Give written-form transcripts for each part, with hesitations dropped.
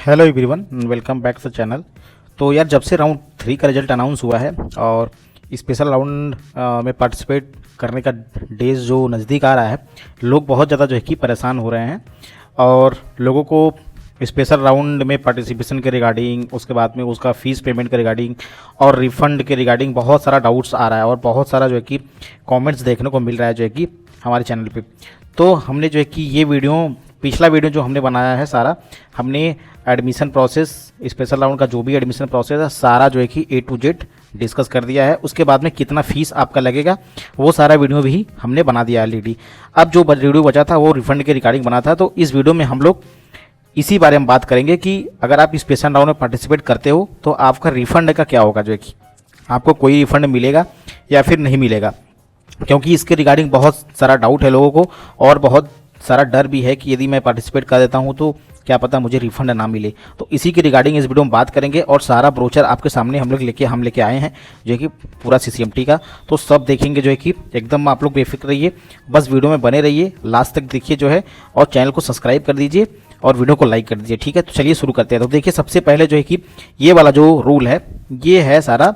Hello everyone, welcome back to the channel. तो यार, जब से राउंड 3 का रिजल्ट अनाउंस हुआ है और स्पेशल राउंड में पार्टिसिपेट करने का डेज जो नज़दीक आ रहा है, लोग बहुत ज़्यादा जो है कि परेशान हो रहे हैं और लोगों को स्पेशल राउंड में पार्टिसिपेशन के रिगार्डिंग, उसके बाद में उसका फ़ीस पेमेंट के रिगार्डिंग और रिफ़ंड के रिगार्डिंग बहुत सारा डाउट्स आ रहा है और बहुत सारा जो है कि कमेंट्स देखने को मिल रहा है जो है कि हमारे चैनल पे। तो हमने जो है कि ये पिछला वीडियो जो हमने बनाया है, सारा हमने एडमिशन प्रोसेस, स्पेशल राउंड का जो भी एडमिशन प्रोसेस है सारा जो है कि A to Z डिस्कस कर दिया है। उसके बाद में कितना फ़ीस आपका लगेगा वो सारा वीडियो भी हमने बना दिया ऑलरेडी। अब जो वीडियो बचा था वो रिफ़ंड के रिगार्डिंग बना था। तो इस वीडियो में हम लोग इसी बारे में बात करेंगे कि अगर आप स्पेशल राउंड में पार्टिसिपेट करते हो तो आपका रिफ़ंड का क्या होगा, जो है कि आपको कोई रिफ़ंड मिलेगा या फिर नहीं मिलेगा, क्योंकि इसके रिगार्डिंग बहुत सारा डाउट है लोगों को और बहुत सारा डर भी है कि यदि मैं पार्टिसिपेट कर देता हूं तो क्या पता मुझे रिफंड ना मिले। तो इसी के रिगार्डिंग इस वीडियो में बात करेंगे और सारा ब्रोचर आपके सामने हम लेके आए हैं जो है कि पूरा CCMT का। तो सब देखेंगे जो है कि एकदम आप लोग बेफिक्र रहिए, बस वीडियो में बने रहिए, लास्ट तक देखिए जो है, और चैनल को सब्सक्राइब कर दीजिए और वीडियो को लाइक कर दीजिए, ठीक है। तो चलिए शुरू करते हैं। तो देखिए, सबसे पहले जो है कि ये वाला जो रूल है ये है सारा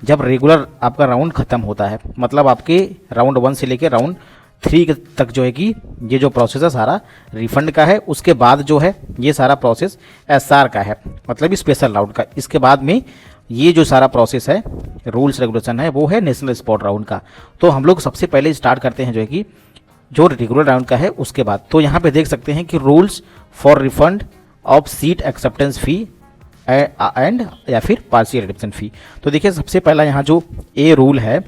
जब रेगुलर आपका राउंड ख़त्म होता है, मतलब आपके राउंड 1 से लेकर राउंड 3 तक जो है कि ये जो प्रोसेस है सारा रिफंड का है। उसके बाद जो है ये सारा प्रोसेस SR का है, मतलब स्पेशल राउंड का। इसके बाद में ये जो सारा प्रोसेस है, रूल्स रेगुलेशन है, वो है नेशनल स्पोर्ट राउंड का। तो हम लोग सबसे पहले स्टार्ट करते हैं जो है कि जो रेगुलर राउंड का है उसके बाद। तो यहाँ पे देख सकते हैं कि rules for refund of seat acceptance fee and या फिर पार्शियल रिडम्पशन फ़ी। तो देखिए, सबसे पहला यहाँ जो ए रूल है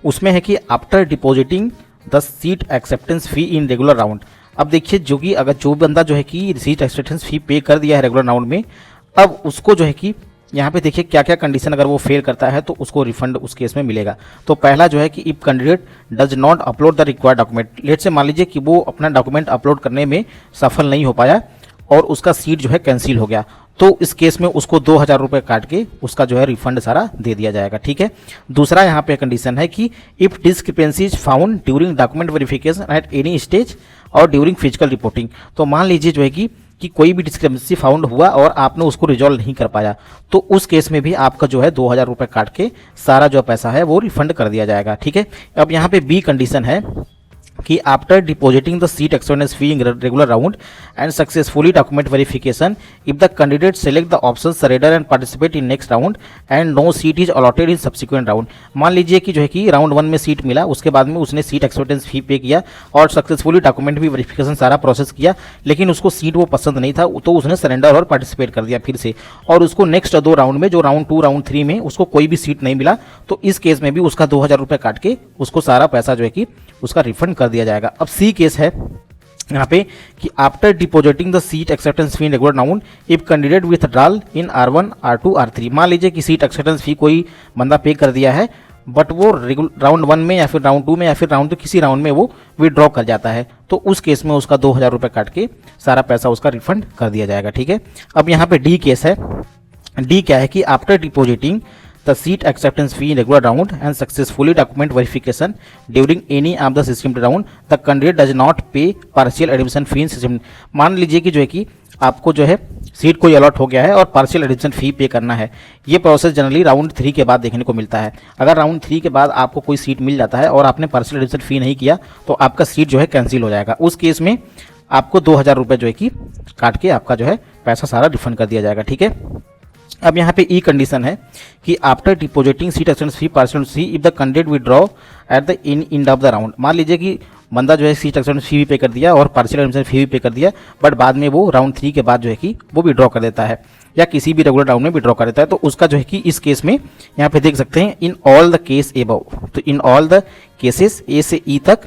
उसमें है कि after depositing the seat acceptance fee in regular round. अब देखिए, जो कि अगर जो बंदा जो है कि सीट एक्सेप्टेंस फ़ी पे कर दिया है रेगुलर राउंड में, अब उसको जो है कि यहाँ पे देखिए क्या क्या कंडीशन, अगर वो फेल करता है तो उसको रिफंड उस केस में मिलेगा। तो पहला जो है कि if candidate does not upload the required document. Let's say मान लीजिए कि वो अपना डॉक्यूमेंट अपलोड करने में सफल नहीं हो पाया और उसका सीट जो है कैंसिल हो गया, तो इस केस में उसको 2000 रुपये काट के उसका जो है रिफंड सारा दे दिया जाएगा, ठीक है। दूसरा यहाँ पे कंडीशन है कि if discrepancies found during document verification at any stage और ड्यूरिंग फिजिकल रिपोर्टिंग। तो मान लीजिए जो है कि कोई भी डिस्क्रिपेंसी फाउंड हुआ और आपने उसको रिजॉल्व नहीं कर पाया, तो उस केस में भी आपका जो है 2000 रुपये काट के सारा जो पैसा है वो रिफंड कर दिया जाएगा, ठीक है। अब यहाँ पे बी कंडीशन है कि after depositing the seat acceptance fee in regular round and successfully document verification, if the candidate select the option surrender and participate in next round and no seat is allotted in subsequent round. मान लीजिए कि जो है कि round 1 में seat मिला, उसके बाद में उसने सीट एक्सेप्टेंस फी पे किया और सक्सेसफुली डॉक्यूमेंट भी वेरिफिकेशन सारा प्रोसेस किया, लेकिन उसको सीट वो पसंद नहीं था, तो उसने सरेंडर और पार्टिसिपेट कर दिया फिर से, और उसको नेक्स्ट 2 राउंड में, जो राउंड 2 राउंड 3 में उसको कोई भी सीट नहीं मिला, तो इस केस में भी उसका 2000 रुपये काट के उसको सारा पैसा जो है कि उसका रिफंड कर दिया जाएगा। अब सी केस है यहाँ पे कि after depositing the seat acceptance fee in regular round if candidate withdrawal in R1 R2 R3। मान लीजिए कि सीट एक्सेप्टेंस फी कोई बंदा पे कर दिया है, बट वो राउंड 1 में या फिर राउंड 2 में या फिर राउंड किसी राउंड में वो विड्रॉ कर जाता है, तो उस केस में उसका 2000 रुपये काट के सारा पैसा उसका रिफंड कर दिया जाएगा, ठीक है। अब यहाँ पे डी केस है। डी क्या है कि after depositing the seat acceptance fee in regular round and successfully document verification during any of the system round, the candidate does not pay partial admission fee in system। मान लीजिए कि जो है कि आपको जो है सीट कोई अलॉट हो गया है और पार्शियल एडमिशन फी पे करना है। ये प्रोसेस जनरली राउंड 3 के बाद देखने को मिलता है। अगर राउंड 3 के बाद आपको कोई सीट मिल जाता है और आपने पार्शियल एडमिशन फी नहीं किया तो आपका सीट जो है कैंसिल हो जाएगा। उस केस में आपको 2000 रुपये जो है कि काट के आपका जो है पैसा सारा रिफंड कर दिया जाएगा, ठीक है। अब यहाँ पे ई कंडीशन है कि after depositing seat acceptance fee partial fee if the candidate withdraw at the end of the round. मान लीजिए कि बंदा जो है सीट एक्सेप्टेंस फी भी पे कर दिया और पार्शियल एडमिशन फी भी पे कर दिया, बट बाद में वो राउंड 3 के बाद जो है कि वो विड्रॉ कर देता है या किसी भी रेगुलर राउंड में विड्रॉ कर देता है, तो उसका जो है कि इस केस में यहाँ पे देख सकते हैं in all the case above. तो in all the cases A से ई तक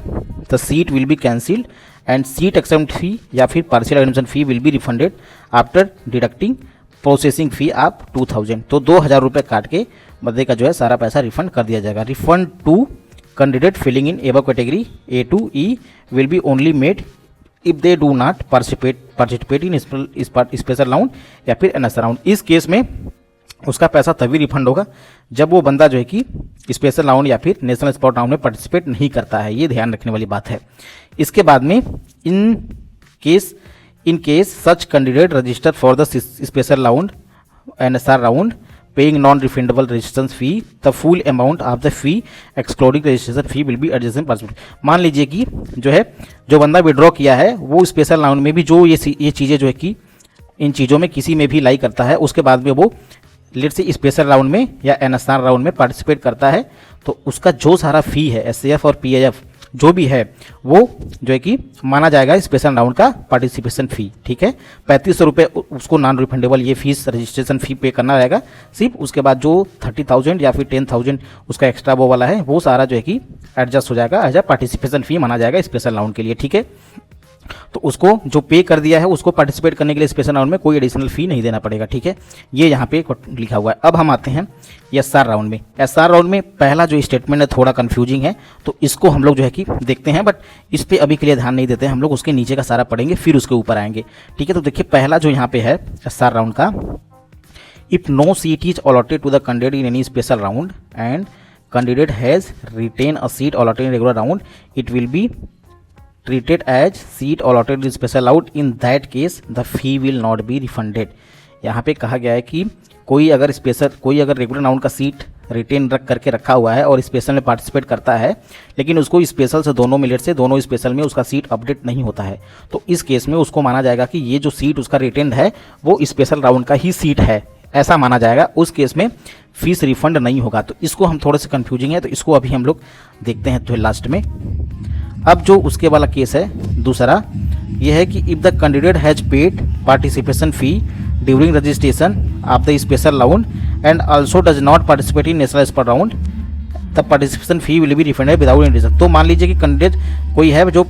the seat will be cancelled and seat acceptance fee या फिर partial admission fee will be refunded after deducting processing fee आप 2000। तो 2000 रुपये काट के बंदे का जो है सारा पैसा रिफंड कर दिया जाएगा। Refund to candidate filling in above category A to E will be only made if they do not participate in special round या फिर NS राउंड। इस केस में उसका पैसा तभी रिफंड होगा जब वो बंदा जो है कि स्पेशल राउंड या फिर नेशनल स्पोर्ट राउंड में पार्टिसिपेट नहीं करता है। ये ध्यान रखने वाली बात है। इसके बाद में in case in case such candidate register for the special round NSR round paying non refundable registration fee the full amount of the fee excluding registration fee will be adjusted passbook. मान लीजिए कि जो है जो बंदा withdraw किया है वो स्पेशल राउंड में भी जो ये चीज़ें जो है कि इन चीज़ों में किसी में भी लाई करता है, उसके बाद में वो लेट से स्पेशल राउंड में या NSR राउंड में पार्टिसिपेट करता है, तो उसका जो सारा फी है SAF और PIF जो भी है वो जो है कि माना जाएगा स्पेशल राउंड का पार्टिसिपेशन फ़ी। ठीक है, 3500 रुपये उसको नॉन रिफंडेबल ये फीस रजिस्ट्रेशन फ़ी पे करना रहेगा सिर्फ। उसके बाद जो 30,000 या फिर 10,000 उसका एक्स्ट्रा वो वाला है वो सारा जो है कि एडजस्ट हो जाएगा एज अ पार्टिसिपेशन फ़ी माना जाएगा स्पेशल राउंड के लिए। ठीक है, तो उसको जो पे कर दिया है उसको पार्टिसिपेट करने के लिए स्पेशल राउंड में कोई एडिशनल फ़ी नहीं देना पड़ेगा। ठीक है, ये यहाँ पे लिखा हुआ है। अब हम आते हैं SR राउंड में। SR राउंड में पहला जो स्टेटमेंट है थोड़ा कंफ्यूजिंग है, तो इसको हम लोग जो है कि देखते हैं, बट इस पर अभी के लिए ध्यान नहीं देते हैं हम लोग, उसके नीचे का सारा पढ़ेंगे फिर उसके ऊपर आएंगे। ठीक है, तो देखिए पहला जो यहाँ पे है SR राउंड का, if no seat is allotted to the candidate in any special round and candidate has retain a seat allotted in regular round it will be treated as seat allotted in special round. In that case the fee will not be refunded. यहाँ पे कहा गया है कि कोई अगर regular round का seat retain करके रखा हुआ है और स्पेशल में पार्टिसिपेट करता है, लेकिन उसको स्पेशल से दोनों मिनट से दोनों स्पेशल में उसका सीट अपडेट नहीं होता है, तो इस केस में उसको माना जाएगा कि ये जो सीट उसका रिटेन है वो स्पेशल राउंड का ही सीट है, ऐसा माना जाएगा। उस केस में फीस रिफंड नहीं होगा। तो इसको हम थोड़े से कन्फ्यूजिंग है, तो इसको अभी हम लोग देखते हैं तो लास्ट में। अब जो उसके वाला केस है दूसरा, यह है कि if the candidate has paid participation fee during registration of the special round and also does not participate in national spot round the participation fee will be refunded without any reason. तो मान लीजिए कि candidate कोई है जो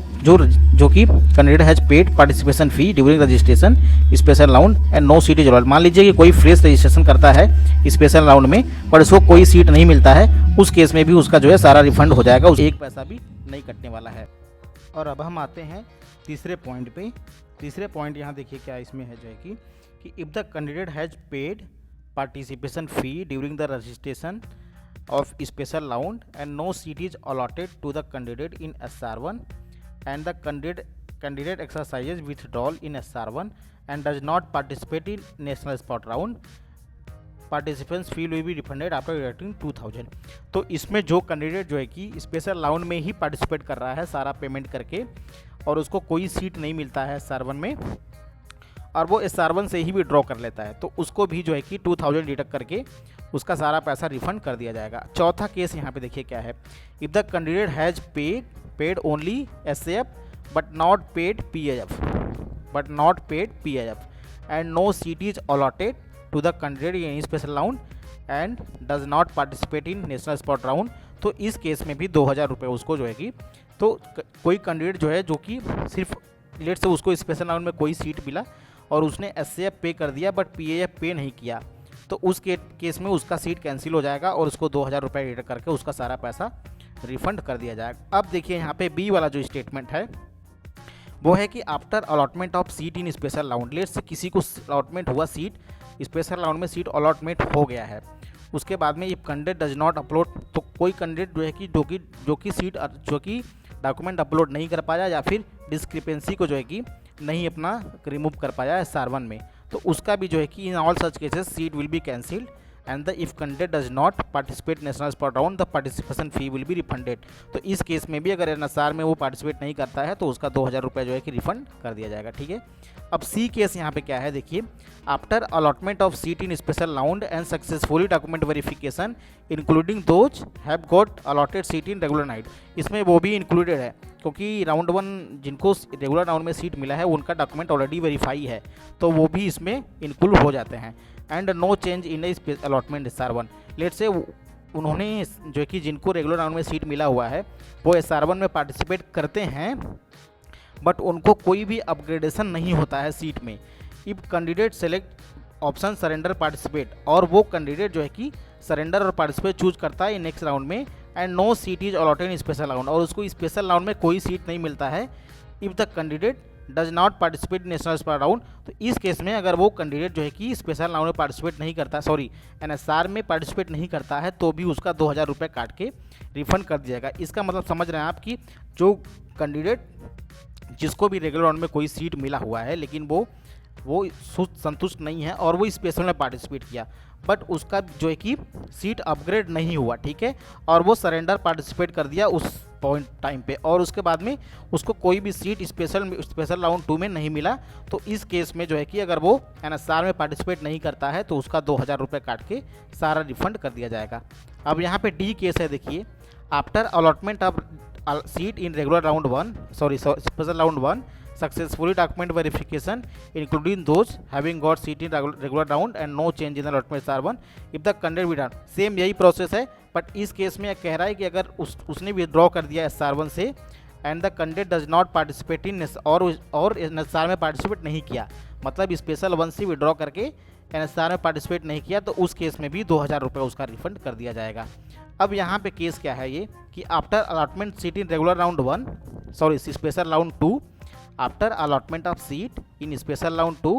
कि candidate has paid participation fee during registration special round and no seat is allotted. मान लीजिए कि कोई फ्रेश रजिस्ट्रेशन करता है स्पेशल राउंड में पर उसको कोई सीट नहीं मिलता है, उस केस में भी उसका जो है सारा रिफंड हो जाएगा, उसे एक पैसा भी नहीं कटने वाला है। और अब हम आते हैं तीसरे पॉइंट पे। तीसरे पॉइंट यहाँ देखिए क्या इसमें है जो है कि if the candidate has paid participation fee during the registration of special round and no seat is allotted to the candidate in SR1 and the candidate exercises withdrawal in SR1 and does not participate in national spot round, participants fee will be refunded after deducting 2000। तो इसमें जो candidate जो है कि special round में ही participate कर रहा है सारा पेमेंट करके और उसको कोई सीट नहीं मिलता है SR1 में और वो SR1 से ही विड्रॉ कर लेता है, तो उसको भी जो है कि 2000 डिडक्ट करके उसका सारा पैसा रिफंड कर दिया जाएगा। चौथा केस यहाँ पे देखिए क्या है, if the candidate has paid only SAF but not paid PIF and no seat is allotted to the candidate in any special round and does not participate in national spot round, तो इस case में भी 2000 रुपये उसको जो है कि, तो कोई कैंडिडेट जो है जो कि सिर्फ लेट से उसको स्पेशल राउंड में कोई सीट मिला और उसने SAF पे कर दिया बट PIF पे नहीं किया, तो उस केस में उसका सीट कैंसिल हो जाएगा और उसको 2000 रुपये डिडक्ट करके उसका सारा पैसा रिफंड कर दिया जाएगा। अब देखिए यहाँ पे बी वाला जो स्टेटमेंट है वो है कि after allotment of seat in special round, let's say किसी को अलॉटमेंट हुआ सीट स्पेशल राउंड में, सीट अलॉटमेंट हो गया है, उसके बाद में if candidate does not upload, तो कोई कैंडिडेट जो है कि जो कि डॉक्यूमेंट अपलोड नहीं कर पाया या फिर डिस्क्रिपेंसी को जो है कि नहीं अपना रिमूव कर पाया SR1 में, तो उसका भी जो है कि in all such cases seat will be cancelled and the if candidate does not participate national spot round the participation fee will be refunded. तो इस केस में भी अगर NSR में वो पार्टिसिपेट नहीं करता है तो उसका 2000 रुपये जो है कि रिफंड कर दिया जाएगा। ठीक है, अब सी केस यहाँ पे क्या है देखिए, after allotment of seat in special round and successfully document verification including those have got allotted seat in regular night, इसमें वो भी इंक्लूडेड है क्योंकि राउंड 1 जिनको रेगुलर राउंड में सीट मिला है उनका डॉक्यूमेंट ऑलरेडी वेरीफाई है, तो वो भी इसमें इंक्लूड हो जाते हैं। And no change in allotment SR1, let's say उन्होंने जो है कि जिनको रेगुलर राउंड में सीट मिला हुआ है वो SR1 में पार्टिसिपेट करते हैं बट उनको कोई भी अपग्रेडेशन नहीं होता है सीट में। If candidate select option surrender participate, और वो कैंडिडेट जो है कि सरेंडर और पार्टिसिपेट चूज करता है नेक्स्ट राउंड में and no seat is allotted in special round, और उसको स्पेशल राउंड में कोई सीट नहीं मिलता है। If the candidate does not participate in national spot round, तो इस केस में अगर वो कैंडिडेट जो है कि स्पेशल राउंड में पार्टिसिपेट नहीं करता, NSR में पार्टिसिपेट नहीं करता है, तो भी उसका 2000 रुपये काट के रिफंड कर दिया जाएगा। इसका मतलब समझ रहे हैं आप कि जो कैंडिडेट जिसको भी रेगुलर राउंड में कोई सीट मिला हुआ है लेकिन वो संतुष्ट नहीं है और वो स्पेशल में पार्टिसिपेट किया, बट उसका जो है कि सीट अपग्रेड नहीं हुआ, ठीक है, और वो सरेंडर पार्टिसिपेट कर दिया उस पॉइंट टाइम पे, और उसके बाद में उसको कोई भी सीट स्पेशल राउंड 2 में नहीं मिला। तो इस केस में जो है कि अगर वो एनएसआर में पार्टिसिपेट नहीं करता है तो उसका 2000 रुपये काट के सारा रिफंड कर दिया जाएगा। अब यहाँ पे डी केस है, देखिए, after allotment of seat in regular round 1 special round 1 successfully document verification including those having got seat in regular round and no change in the allotment SR1 if the candidate withdrawn। Same यही process है, but इस case में कह रहा है कि अगर उसने विड्रॉ कर दिया SR1 से and the candidate does not participate इन और एनएसआर में पार्टिसिपेट नहीं किया, मतलब स्पेशल 1 से विड्रॉ करके एनएसआर में पार्टिसिपेट नहीं किया, तो उस केस में भी 2000 रुपये उसका रिफंड कर दिया जाएगा। अब यहाँ पे केस क्या है ये कि after allotment seat in regular round 1 special round 2 after allotment of seat in special round 2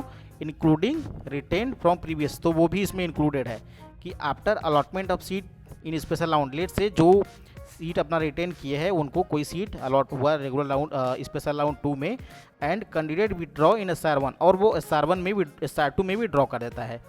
including retain from previous, तो वो भी इसमें इंक्लूडेड है कि after allotment of seat in special round, let's say जो सीट अपना रिटेन किए हैं उनको कोई सीट अलॉट हुआ रेगुलर राउंड स्पेशल राउंड 2 में and candidate withdraw in SR1 और वो SR1 में SR2 में विड्रॉ कर देता है।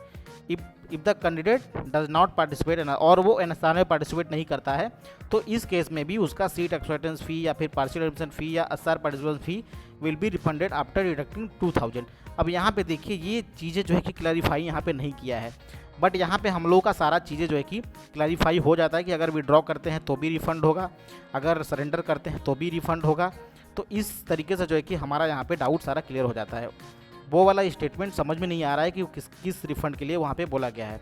If the candidate does not participate और वो एनएसआर में पार्टिसिपेट नहीं करता है, तो इस केस में भी उसका सीट एक्सेप्टेंस फी या फिर पार्शियल एडमिशन फी या SR participation fee will be refunded after deducting 2000। अब यहाँ पे देखिए ये चीज़ें जो है कि क्लैरिफाई यहाँ पे नहीं किया है, बट यहाँ पे हम लोगों का सारा चीज़ें जो है कि क्लैरिफाई हो जाता है कि अगर विड्रॉ करते हैं तो भी रिफ़ंड होगा, अगर सरेंडर करते हैं तो भी रिफ़ंड होगा। तो इस तरीके से जो है कि हमारा यहाँ पे डाउट सारा क्लियर हो जाता है। वो वाला स्टेटमेंट समझ में नहीं आ रहा है कि किस रिफ़ंड के लिए वहाँ पे बोला गया है।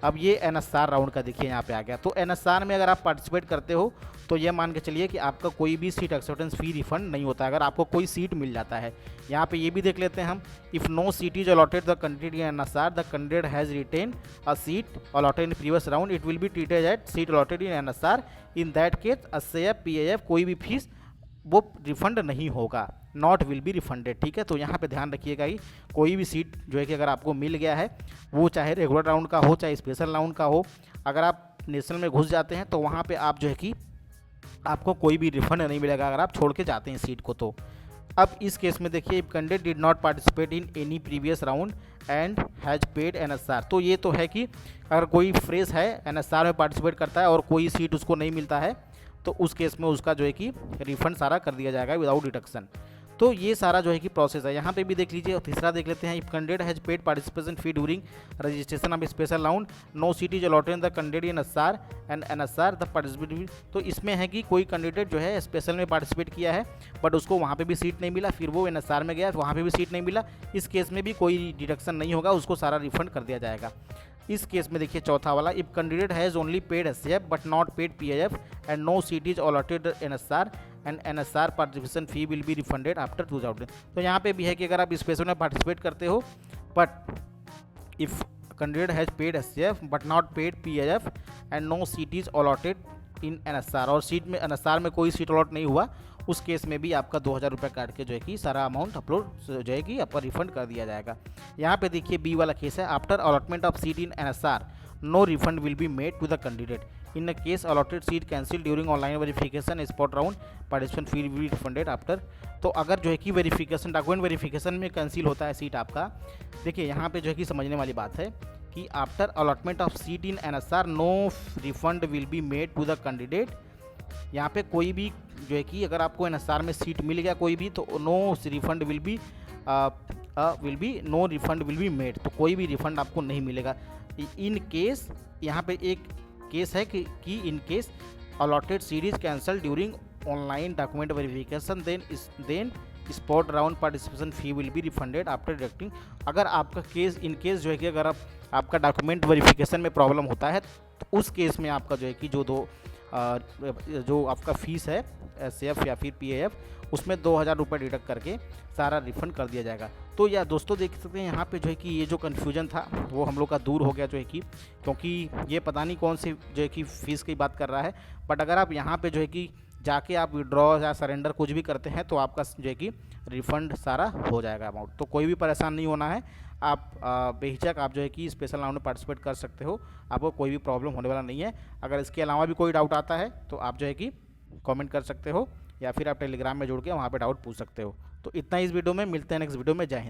अब ये एनएसआर राउंड का देखिए यहाँ पे आ गया। तो एनएसआर में अगर आप पार्टिसिपेट करते हो तो ये मान के चलिए कि आपका कोई भी सीट एक्सेप्टेंस फी रिफंड नहीं होता है अगर आपको कोई सीट मिल जाता है। यहाँ पे ये भी देख लेते हैं हम, if no seat is allotted the candidate in NSR the candidate has retain a seat allotted in previous round it will be treated at seat allotted in NSR. In that case SAF PAF कोई भी fees वो refund नहीं होगा, not will be refunded. ठीक है, तो यहाँ पे ध्यान रखिएगा कि कोई भी सीट जो है कि अगर आपको मिल गया है वो चाहे रेगुलर राउंड का हो चाहे स्पेशल राउंड का हो, अगर आप नेशनल में घुस जाते हैं तो वहाँ पे आप जो है कि आपको कोई भी रिफंड नहीं मिलेगा अगर आप छोड़ के जाते हैं सीट को। तो अब इस केस में देखिए, if candidate did not participate in any previous round and has paid NSR, तो ये तो है कि अगर कोई फ्रेश है एनएसआर में पार्टिसिपेट करता है और कोई सीट उसको नहीं मिलता है तो उस केस में उसका जो है कि रिफंड सारा कर दिया जाएगा विदाउट डिडक्शन। तो ये सारा जो है कि प्रोसेस है। यहाँ पे भी देख लीजिए और तीसरा देख लेते हैं, if candidate has paid participation fee during registration of special round no seat is allotted in the candidate in SR and NSR the participate. तो इसमें है कि कोई कैंडिडेट जो है स्पेशल में पार्टिसिपेट किया है बट उसको वहाँ पे भी सीट नहीं मिला, फिर वो एनएसआर में गया तो वहाँ पे भी सीट नहीं मिला, इस केस में भी कोई डिडक्शन नहीं होगा, उसको सारा रिफंड कर दिया जाएगा। इस केस में देखिए चौथा वाला, if candidate has only paid SAF but not paid PAF and no seat is allotted NSR and NSR participation fee will be refunded after 2000। तो यहाँ पे भी है कि अगर आप स्पेशल में पार्टिसिपेट करते हो but if candidate has paid SAF but not paid PAF and no seat is allotted in NSR और सीट में एनएसआर में कोई सीट अलॉट नहीं हुआ, उस केस में भी आपका 2000 रुपये काट के जो है कि सारा अमाउंट अपलोड जो है कि आपका रिफंड कर दिया जाएगा। यहाँ पे देखिए बी वाला केस है, after allotment of seat in NSR no refund will be made to the candidate in a case allotted seat cancel during online verification spot round participant fee will be refunded after. तो अगर जो है कि verification document verification में cancel होता है seat आपका, देखिए यहाँ पे जो है कि समझने वाली बात है कि after allotment of seat in NSR no refund will be made to the candidate. यहाँ पे कोई भी जो है कि अगर आपको एनएसआर में सीट मिल गया कोई भी तो no refund will be no refund will be made, तो कोई भी रिफंड आपको नहीं मिलेगा। इन केस यहाँ पे एक केस है कि in case allotted seat is cancel during online document verification then spot round participation fee will be refunded after deducting. अगर आपका केस इन केस जो है कि अगर आपका डॉक्यूमेंट वेरिफिकेशन में प्रॉब्लम होता है तो उस केस में आपका जो है कि जो आपका फ़ीस है एसएएफ या फिर पीएएफ उसमें 2000 रुपये डिडक्ट करके सारा रिफंड कर दिया जाएगा। तो या दोस्तों देख सकते हैं यहाँ पे जो है कि ये जो कन्फ्यूजन था वो हम लोग का दूर हो गया जो है कि, क्योंकि ये पता नहीं कौन सी जो है कि फ़ीस की बात कर रहा है, बट अगर आप यहाँ पे जो है कि जाके आप विड्रॉ या सरेंडर कुछ भी करते हैं तो आपका जो है कि रिफ़ंड सारा हो जाएगा अमाउंट। तो कोई भी परेशान नहीं होना है, आप बेहिचक आप जो है कि स्पेशल राउंड में पार्टिसिपेट कर सकते हो, आपको कोई भी प्रॉब्लम होने वाला नहीं है। अगर इसके अलावा भी कोई डाउट आता है तो आप जो है कि कमेंट कर सकते हो। या फिर आप टेलीग्राम में जुड़ के वहाँ पे डाउट पूछ सकते हो। तो इतना इस वीडियो में, मिलते हैं नेक्स्ट वीडियो में। जय हिंद।